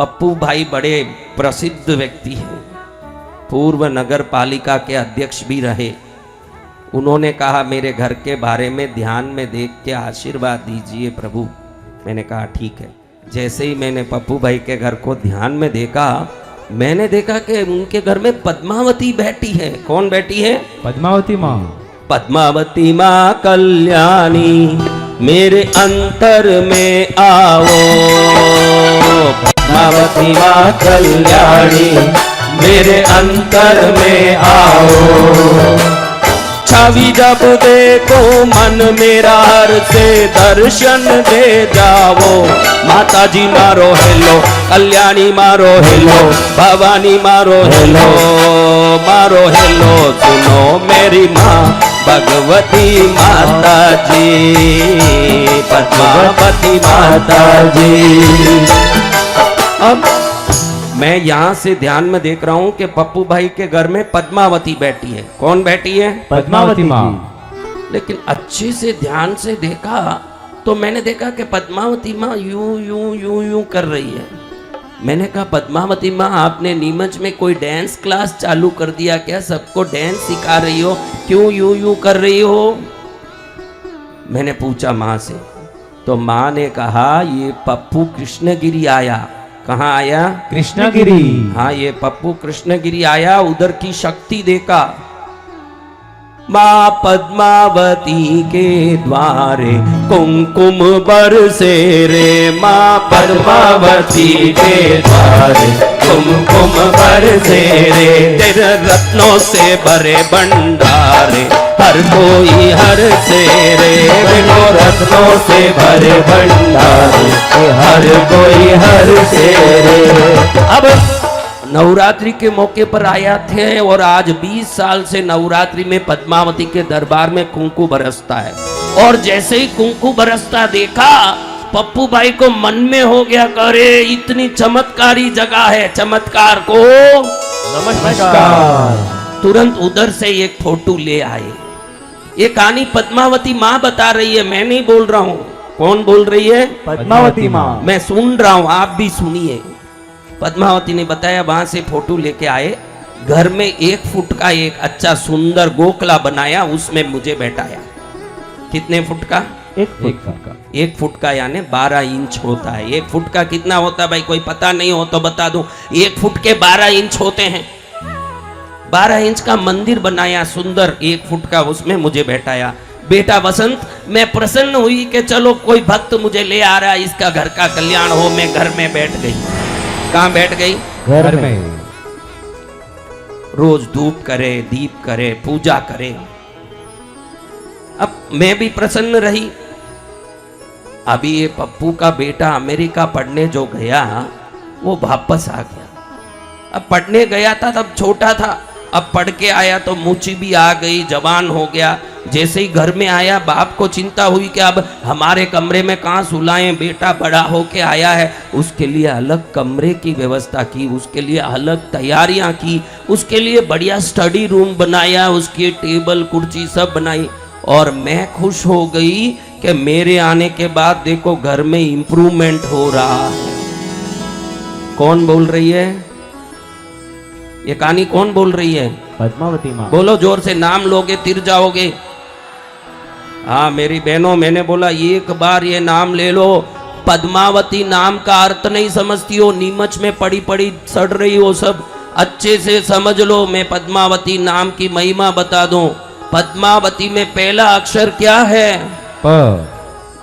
पप्पू भाई बड़े प्रसिद्ध व्यक्ति हैं, पूर्व नगर पालिका के अध्यक्ष भी रहे। उन्होंने कहा मेरे घर के बारे में ध्यान में देख के आशीर्वाद दीजिए प्रभु। मैंने कहा ठीक है। जैसे ही मैंने पप्पू भाई के घर को ध्यान में देखा, मैंने देखा कि उनके घर में पद्मावती बैठी है। कौन बैठी है? पद्मावती माँ। पद्मावती माँ कल्याणी मेरे अंतर में आओ, पद्मावती माँ कल्याणी मेरे अंतर में आओ। छवि जब देखो मन मेरा हर से दर्शन दे जाओ। माता जी मारो हेलो, कल्याणी मारो हेलो, भवानी मारो हेलो, मारो हेलो। सुनो मेरी माँ भगवती माता जी, पद्मावती माता जी। अब मैं यहाँ से ध्यान में देख रहा हूँ कि पप्पू भाई के घर में पद्मावती बैठी है। कौन बैठी है? पद्मावती माँ। लेकिन अच्छे से ध्यान से देखा तो मैंने देखा कि पद्मावती माँ यूं यूं यूं यूं कर रही है। मैंने कहा पद्मावती माँ आपने नीमच में कोई डांस क्लास चालू कर दिया क्या? सबको डांस सिखा रही हो, क्यों यूं यूं कर रही हो? मैंने पूछा माँ से, तो माँ ने कहा ये पप्पू कृष्णगिरी आया। कहाँ आया? कृष्णगिरी। हाँ, ये पप्पू कृष्णगिरी आया, उधर की शक्ति देखा। माँ पद्मावती के द्वारे कुमकुम बरसे रे, माँ पद्मावती के द्वारे कुमकुम बरसे रे। तेरे रत्नों से भरे भंडारे हर कोई हर से रे, बिनो रत्नों से भरे भंडारे हर कोई हर से रे। अब नवरात्रि के मौके पर आया थे और आज 20 साल से नवरात्रि में पद्मावती के दरबार में कुंकू बरसता है। और जैसे ही कुंकू बरसता देखा, पप्पू भाई को मन में हो गया, करे इतनी चमत्कारी जगह है, चमत्कार को नमस्कार। तुरंत उधर से एक फोटो ले आए। ये कहानी पद्मावती माँ बता रही है, मैं नहीं बोल रहा हूँ। कौन बोल रही है? पद्मावती माँ। मैं सुन रहा हूँ, आप भी सुनिए। पद्मावती ने बताया वहां से फोटो लेके आए, घर में 1 फुट का एक अच्छा सुंदर गोखला बनाया, उसमें मुझे बैठाया। कितने फुट का? 1 फुट का। 1 फुट का यानी 12 इंच होता है। 1 फुट का कितना होता है भाई? कोई पता नहीं हो तो बता दूं। 1 फुट के 12 इंच होते हैं। 12 इंच का मंदिर बनाया सुंदर, 1 फुट का, उसमें मुझे बैठाया। बेटा वसंत, मैं प्रसन्न हुई कि चलो कोई भक्त मुझे ले आ रहा है, इसका घर का कल्याण हो। मैं घर में बैठ गई। कहाँ बैठ गई? घर में। रोज धूप करे, दीप करे, पूजा करे। अब मैं भी प्रसन्न रही। अभी ये पप्पू का बेटा अमेरिका पढ़ने जो गया, वो वापस आ गया। अब पढ़ने गया था तब छोटा था, अब पढ़ के आया तो मूछी भी आ गई, जवान हो गया। जैसे ही घर में आया, बाप को चिंता हुई कि अब हमारे कमरे में कहाँ सुलाएं, बेटा बड़ा होके आया है। उसके लिए अलग कमरे की व्यवस्था की, उसके लिए अलग तैयारियां की, उसके लिए बढ़िया स्टडी रूम बनाया, उसकी टेबल कुर्सी सब बनाई। और मैं खुश हो गई कि मेरे आने के बाद देखो घर में इंप्रूवमेंट हो रहा है। कौन बोल रही है ये कहानी? कौन बोल रही है? पद्मावती माँ। बोलो जोर से, नाम लोगे तिर जाओगे। हाँ मेरी बहनों, मैंने बोला एक बार ये नाम ले लो। पद्मावती नाम का अर्थ नहीं समझती हो, नीमच में पड़ी पड़ी सड़ रही हो सब, अच्छे से समझ लो। मैं पद्मावती नाम की महिमा बता दूं। पद्मावती में पहला अक्षर क्या है? प।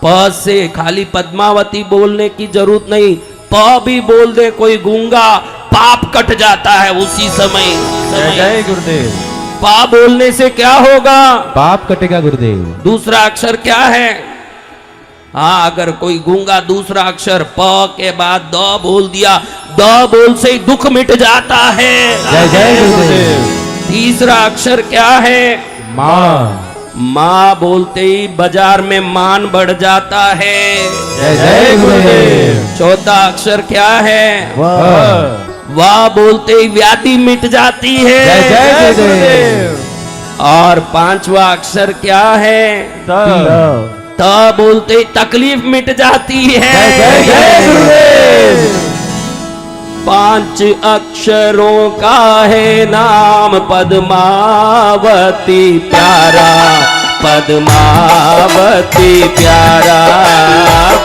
प से खाली पद्मावती बोलने की जरूरत नहीं, प भी बोल दे कोई गूंगा, पाप कट जाता है उसी समय। जय गुरुदेव। पा बोलने से क्या होगा? पाप कटेगा गुरुदेव। दूसरा अक्षर क्या है? हाँ, अगर कोई गूंगा दूसरा अक्षर प के बाद द बोल दिया, द बोल से ही दुख मिट जाता है। जय जय गुरुदेव। तीसरा अक्षर क्या है? माँ। माँ बोलते ही बाजार में मान बढ़ जाता है। जय जय गुरुदेव। चौथा अक्षर क्या है? वाह। वाह बोलते ही व्याधि मिट जाती है। जय जय गुरुदेव। और पांचवा अक्षर क्या है? त बोलते ही तकलीफ मिट जाती है। जय जय गुरुदेव। 5 अक्षरों का है नाम पद्मावती प्यारा, पद्मावती प्यारा।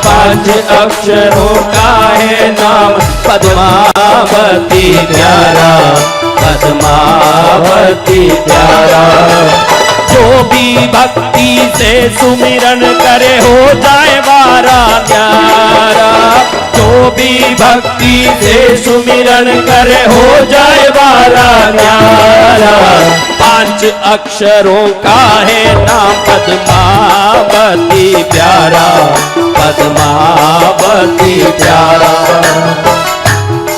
5 अक्षरों का है नाम पद्मावती प्यारा, पद्मावती प्यारा। जो भी भक्ति से सुमिरन करे हो जाए वारा न्यारा, जो भी भक्ति से सुमिरन करे हो जाए वारा न्यारा। 5 अक्षरों का है नाम पद्मावती प्यारा, पद्मावती प्यारा।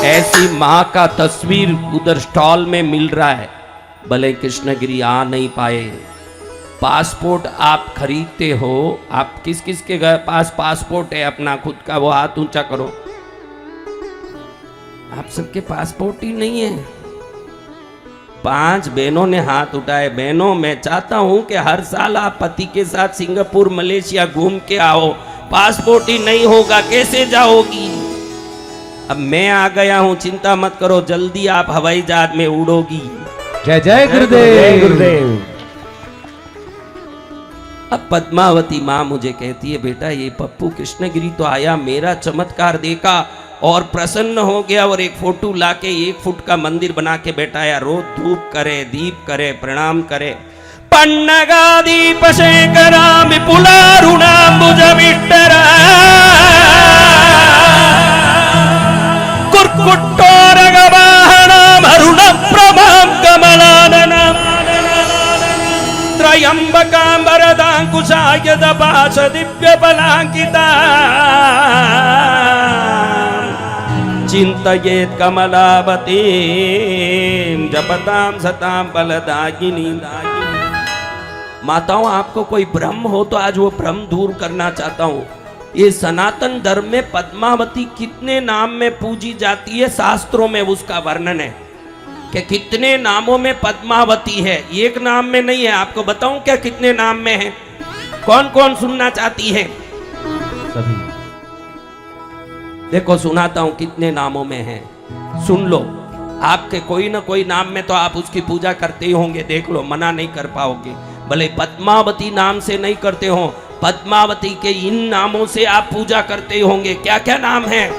ऐसी माँ का तस्वीर उधर स्टॉल में मिल रहा है, भले कृष्णगिरी आ नहीं पाए। पासपोर्ट आप खरीदते हो, आप किस किस के पास पासपोर्ट है अपना खुद का, वो हाथ ऊंचा करो। आप सबके पासपोर्ट ही नहीं है। 5 बहनों ने हाथ उठाए। बहनों, मैं चाहता हूं कि हर साल आप पति के साथ सिंगापुर मलेशिया घूम के आओ। पासपोर्ट ही नहीं होगा कैसे जाओगी? अब मैं आ गया हूं, चिंता मत करो, जल्दी आप हवाई जहाज में उड़ोगी। जय जय गुरुदेव, गुरुदेव। अब पद्मावती माँ मुझे कहती है, बेटा ये पप्पू कृष्णगिरी तो आया, मेरा चमत्कार देखा और प्रसन्न हो गया और एक फोटो लाके 1 फुट का मंदिर बना के बैठाया। रोज धूप करे, दीप करे, प्रणाम करे। पन्नगा दीप शेखरा विपुलारुणाम्बुजमिष्टरा कुर्कुट्टोरगवाहनाम् अरुणं प्रभां कमलाननम् त्रयंबकां वरदांकुशाय दपाश दिव्यबलांकिता चिंतयेत् कमलावतीं जपतां सतां बलदायिनी। माताओं, आपको कोई भ्रम हो तो आज वो भ्रम दूर करना चाहता हूँ। ये सनातन धर्म में पद्मावती कितने नाम में पूजी जाती है, शास्त्रों में उसका वर्णन है कि कितने नामों में पद्मावती है, एक नाम में नहीं है। आपको बताऊं क्या कितने नाम में है? कौन कौन सुनना चाहती है? सभी। देखो सुनाता हूं कितने नामों में है, सुन लो। आपके कोई ना कोई नाम में तो आप उसकी पूजा करते ही होंगे, देख लो, मना नहीं कर पाओगे। भले पद्मावती नाम से नहीं करते हो, पद्मावती के इन नामों से आप पूजा करते ही होंगे। क्या क्या नाम है?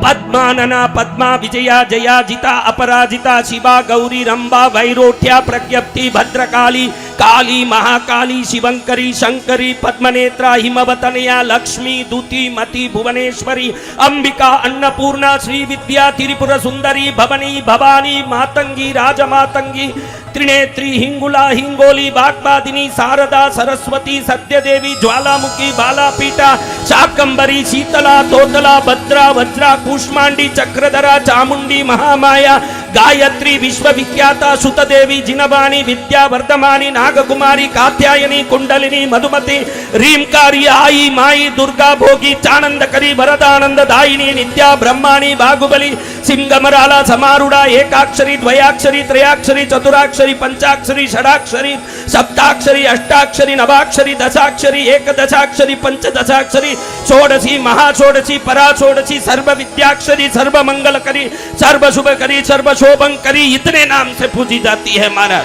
पद्मानना, पद्मा, विजया, जया, जिता, अपराजिता, शिवा, गौरी, रंबा, वैरोठ्या, प्रज्ञप्ति, भद्रकाली, काली, महाकाली, शिवंकरी, शंकरी, पद्मनेत्रा, हिमवतनया, लक्ष्मी, दूती, मति, भुवनेश्वरी, अंबिका, अन्नपूर्णा, श्री विद्या, त्रिपुर सुंदरी, भवनी, भवानी, मातंगी, राजमातंगी, त्रिनेत्री, हिंगुला, हिंगोली, बागबादिनी, शारदा, सरस्वती, सत्यदेवी, ज्वालामुखी, बालापीठा, शाकंबरी, शीतला, तोतला, भद्रा, वज्रा, कूष्मांडी, चक्रधरा, चामुंडी, महामाया, गायत्री, विश्वविख्याता, सुतदेवी, जिनवाणी, विद्या वर्धमानी, नागकुमारी, कात्यायनी, कुंडलिनी, मधुमती, रीमकारी, आई, माई, दुर्गा, भोगी, चानंदकरी, वरदानंद दायिनी, नित्या, ब्रह्माणी, बागुबली, सिंगमराला, समारूढ़ा, एकाक्षरी, द्वयाक्षरी, त्रयाक्षरी, चतुराक्षरी, पंचाक्षरी, षडाक्षरी, सप्ताक्षरी, अष्टाक्षरी, नवाक्षरी, दशाक्षरी, एकदशाक्षरी, पंचदशाक्षरी, षोडशी, महाषोडशी, पराषोडशी, सर्व विद्याक्षरी, सर्व मंगलकरी, सर्व शुभकरी, सर्व शोभंकरी, इतने नाम से पूजी जाती है महाराज।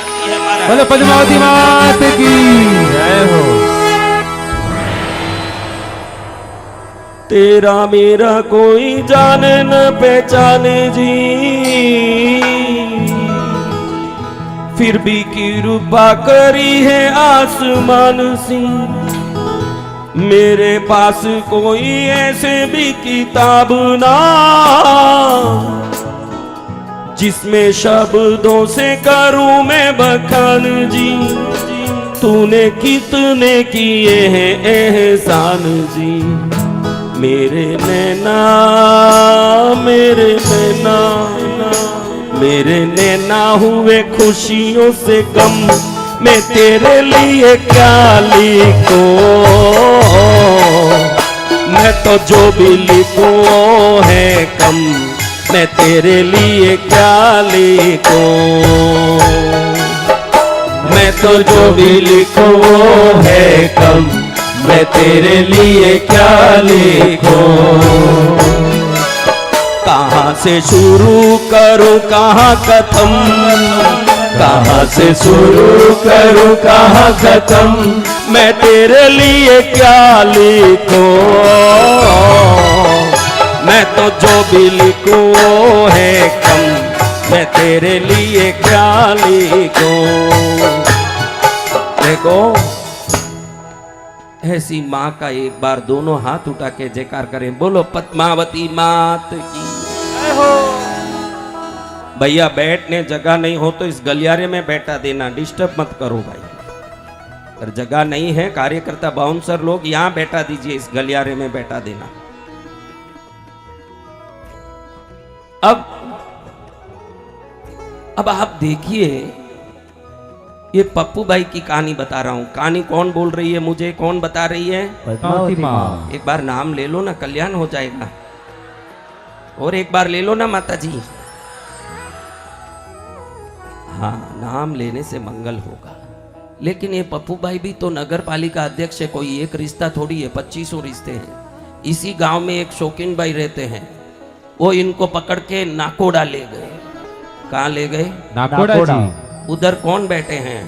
बोलो पद्मावती मात की जय हो। तेरा मेरा कोई जाने न पहचाने जी, फिर भी कृपा करी है आसमान सी। मेरे पास कोई ऐसे भी किताब ना जिसमें शब्दों से करूं मैं बखान जी। तूने कितने किए हैं एहसान जी, मेरे नैना, मेरे नैना, मेरे नैना हुए खुशियों से गम। मैं तेरे लिए क्या लिखूं, मैं तो जो भी लिखूं है कम। मैं तेरे लिए क्या लिखूं, मैं तो जो भी लिखूं है कम। मैं तेरे लिए क्या लिखूं, कहाँ कहाँ से शुरू करूं कहाँ खत्म, कहाँ से शुरू करूं कहाँ खत्म, मैं तेरे लिए क्या लिखूं, मैं तो जो भी लिखूं वो है कम, मैं तेरे लिए क्या लिखूं। देखो ऐसी माँ का एक बार दोनों हाथ उठा के जयकार करें, बोलो पद्मावती मात की। भैया बैठने जगह नहीं हो तो इस गलियारे में बैठा देना, डिस्टर्ब मत करो भाई। अगर जगह नहीं है कार्यकर्ता बाउंसर लोग यहां बैठा दीजिए, इस गलियारे में बैठा देना। अब आप देखिए, ये पप्पू भाई की कहानी बता रहा हूं। कहानी कौन बोल रही है मुझे, कौन बता रही है? पद्मावती माँ। एक बार नाम ले लो ना, कल्याण हो जाएगा। और एक बार ले लो ना माता जी। हाँ, नाम लेने से मंगल होगा। लेकिन ये पप्पू भाई भी तो नगर पालिका अध्यक्ष है, कोई एक रिश्ता थोड़ी है, 2500 रिश्ते हैं। इसी गांव में एक शौकीन भाई रहते हैं, वो इनको पकड़ के नाकोड़ा ले गए। कहाँ ले गए? नाकोड़ा जी। उधर कौन बैठे हैं?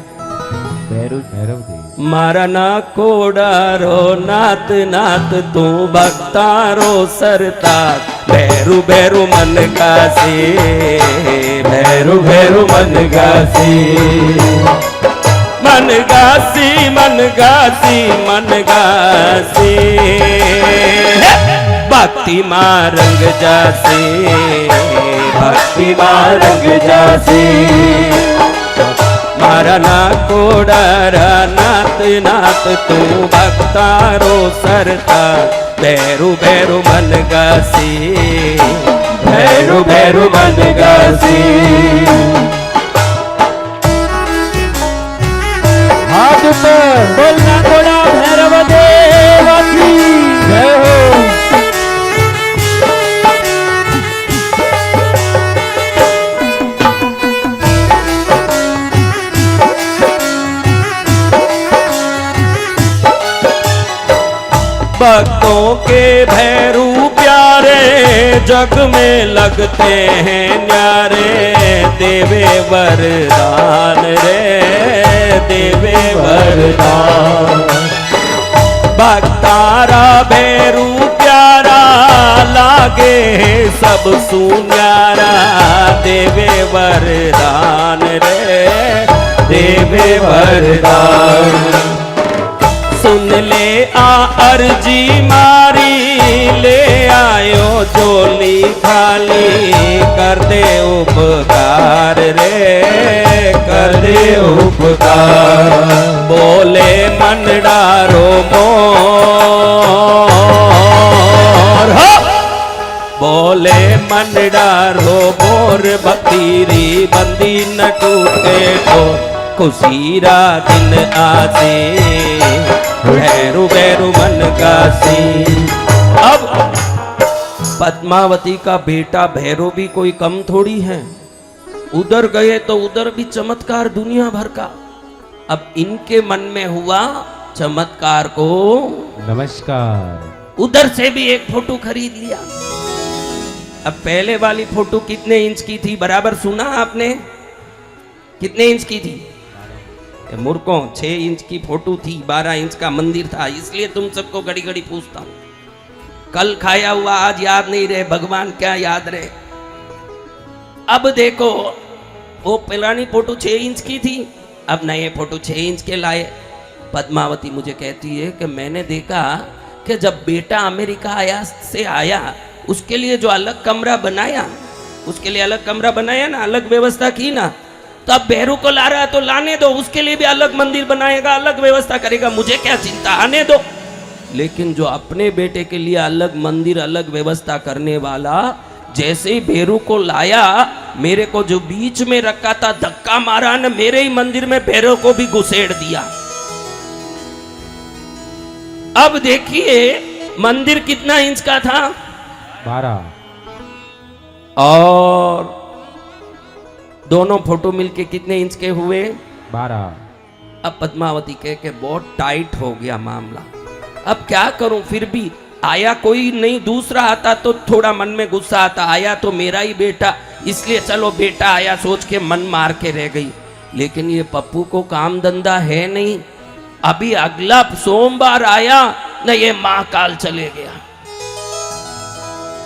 भैरव जी। मारा नाकोड़ा रो नात नात तू भक्तारो सरतार, भैरू भैरू मन गासी, भैरू भैरू मन गासी, मन गासी मन गासी मन गासी, भक्ति माँ रंग जासी, भक्ति माँ रंग जासी, मारा नाकोड़ा नात नात तू भक्तारो सरता, भैरू भैरू मन गासी, भैरू भैरू मन गासी। हाथ ऊपर बोल नाकोड़ा भैरव देव की जय हो। भक्तों के भैरू प्यारे जग में लगते हैं न्यारे, देवे वरदान रे देवे वरदान, भक्तारा भैरू प्यारा लागे सब सुन्यारा, देवे वरदान रे देवे वरदान। सुन ले आ अर्जी मारी, ले आयो जोली खाली, कर दे उपकार रे कर दे उपकार, बोले मंडारो मोर, बोले मंडारो मोर, बतीरी बंदी न टूटे तो खुशीरा दिन आसे, भैरू भैरू मन गासी। अब पद्मावती का बेटा भैरू भी कोई कम थोड़ी है, उधर गए तो उधर भी चमत्कार दुनिया भर का। अब इनके मन में हुआ चमत्कार को नमस्कार, उधर से भी एक फोटो खरीद लिया। अब पहले वाली फोटो कितने इंच की थी बराबर सुना आपने? कितने इंच की थी? मूर्खों, 6 इंच की फोटो थी, 12 इंच का मंदिर था। इसलिए तुम सबको घड़ी घड़ी पूछता हूं। कल खाया हुआ आज याद नहीं रहे, भगवान क्या याद रहे। अब देखो, वो पुरानी फोटो 6 इंच की थी, अब नए फोटो 6 इंच के लाए। पद्मावती मुझे कहती है कि मैंने देखा कि जब बेटा अमेरिका से आया उसके लिए जो अलग कमरा बनाया, उसके लिए अलग कमरा बनाया ना, अलग व्यवस्था की ना, तो अब भैरू को ला रहा है तो लाने दो, उसके लिए भी अलग मंदिर बनाएगा, अलग व्यवस्था करेगा, मुझे क्या चिंता, आने दो। लेकिन जो अपने बेटे के लिए अलग मंदिर अलग व्यवस्था करने वाला, जैसे ही भैरू को लाया, मेरे को जो बीच में रखा था धक्का मारा न, मेरे ही मंदिर में भैरू को भी घुसेड़ दिया। अब देखिए मंदिर कितना इंच का था? 12। और दोनों फोटो मिलके कितने इंच के हुए? 12। अब पद्मावती कह के बहुत टाइट हो गया मामला, अब क्या करूं? फिर भी आया कोई नहीं दूसरा आता तो थोड़ा मन में गुस्सा आता, आया तो मेरा ही बेटा, इसलिए चलो बेटा आया सोच के मन मार के रह गई। लेकिन ये पप्पू को काम धंधा है नहीं, अभी अगला सोमवार आया न ये महाकाल चले गया।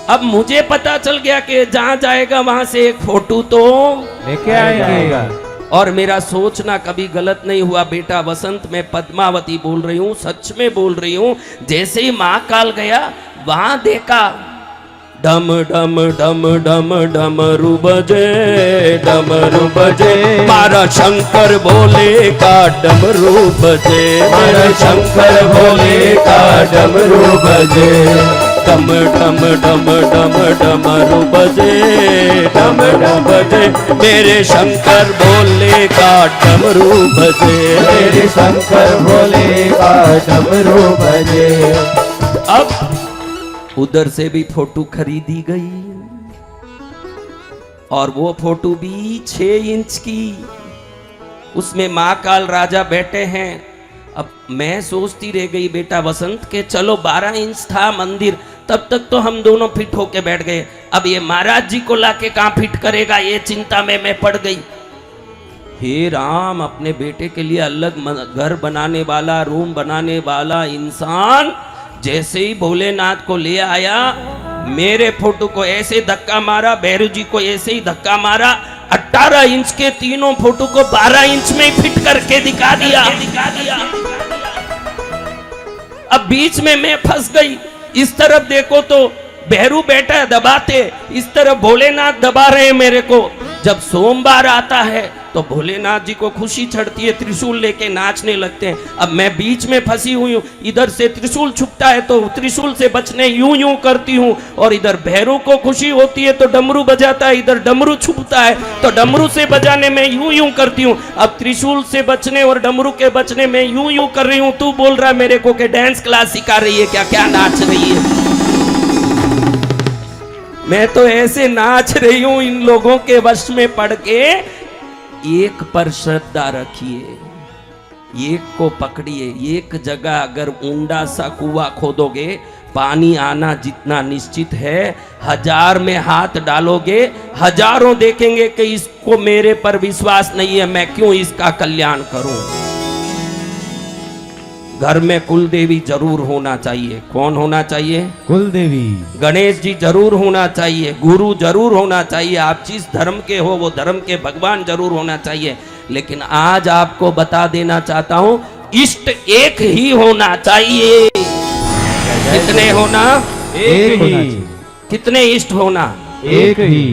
अब मुझे पता चल गया कि जहां जाएगा वहां से एक फोटो तो लेके आएंगे। और मेरा सोचना कभी गलत नहीं हुआ। बेटा वसंत, मैं पद्मावती बोल रही हूँ, सच में बोल रही हूँ। जैसे ही महाकाल गया वहां देखा डम डम डम डम डमरू बजे, डमरू बजे, मारा शंकर भोले का डमरू बजे, मारा शंकर भोले का डमरू बजे, डम डम डम डम डमरू बजे, डम डम बजे, मेरे शंकर भोले का डमरू बजे, मेरे शंकर भोले का डमरू बजे। अब उधर से भी फोटो खरीदी गई और वो फोटो भी 6 इंच की, उसमें महाकाल राजा बैठे हैं। अब मैं सोचती रह गई बेटा वसंत के चलो 12 इंच था मंदिर, तब तक तो हम दोनों फिट होके बैठ गए। अब ये महाराज जी को लाके कहां फिट करेगा, ये चिंता में मैं पड़ गई। हे राम, अपने बेटे के लिए अलग घर बनाने वाला, रूम बनाने वाला इंसान जैसे ही भोलेनाथ को ले आया, मेरे फोटो को ऐसे धक्का मारा, भैरू जी को ऐसे ही धक्का मारा, 18 इंच के तीनों फोटो को 12 इंच में फिट करके दिखा दिया। अब बीच में मैं फंस गई। इस तरफ देखो तो भैरू बैठा दबाते, इस तरफ भोलेनाथ दबा रहे हैं मेरे को। जब सोमवार आता है तो भोलेनाथ जी को खुशी चढ़ती है, त्रिशूल लेके नाचने लगते हैं। अब मैं बीच में फंसी हुई हूँ, इधर से त्रिशूल छुपता है तो त्रिशूल से बचने यूं यूं करती हूँ, और इधर भैरू को खुशी होती है तो डमरू बजाता है, इधर डमरू छुपता है तो डमरू से बजाने में यूं यूं करती हूँ। अब त्रिशूल से बचने और डमरू के बचने में यूं यूं कर रही हूँ। तू बोल रहा है मेरे को कि डांस क्लास सिखा रही है क्या, क्या नाच रही है? मैं तो ऐसे नाच रही हूं इन लोगों के वश में पड़ के। एक पर श्रद्धा रखिए, एक को पकड़िए। एक जगह अगर ऊंडा सा कुआं खोदोगे, पानी आना जितना निश्चित है, 1000 में हाथ डालोगे, हजारों देखेंगे कि इसको मेरे पर विश्वास नहीं है, मैं क्यों इसका कल्याण करूं। घर में कुल देवी जरूर होना चाहिए। कौन होना चाहिए? कुल देवी। गणेश जी जरूर होना चाहिए, गुरु जरूर होना चाहिए। आप जिस धर्म के हो वो धर्म के भगवान जरूर होना चाहिए। लेकिन आज आपको बता देना चाहता हूं, इष्ट एक ही होना चाहिए। कितने होना? एक ही। कितने इष्ट होना? एक ही।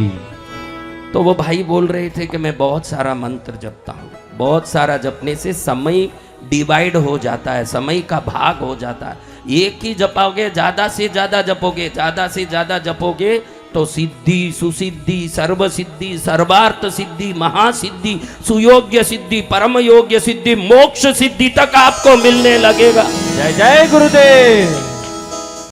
तो वो भाई बोल रहे थे कि मैं बहुत सारा मंत्र जपता हूँ। बहुत सारा जपने से समय डिवाइड हो जाता है, समय का भाग हो जाता है। एक ही जपोगे, ज्यादा से ज्यादा जपोगे, ज्यादा से ज्यादा जपोगे तो सिद्धि, सुसिद्धि, सर्व सिद्धि, सर्वार्थ सिद्धि, महासिद्धि, सुयोग्य सिद्धि, परम योग्य सिद्धि, मोक्ष सिद्धि तक आपको मिलने लगेगा। जय जय गुरुदेव।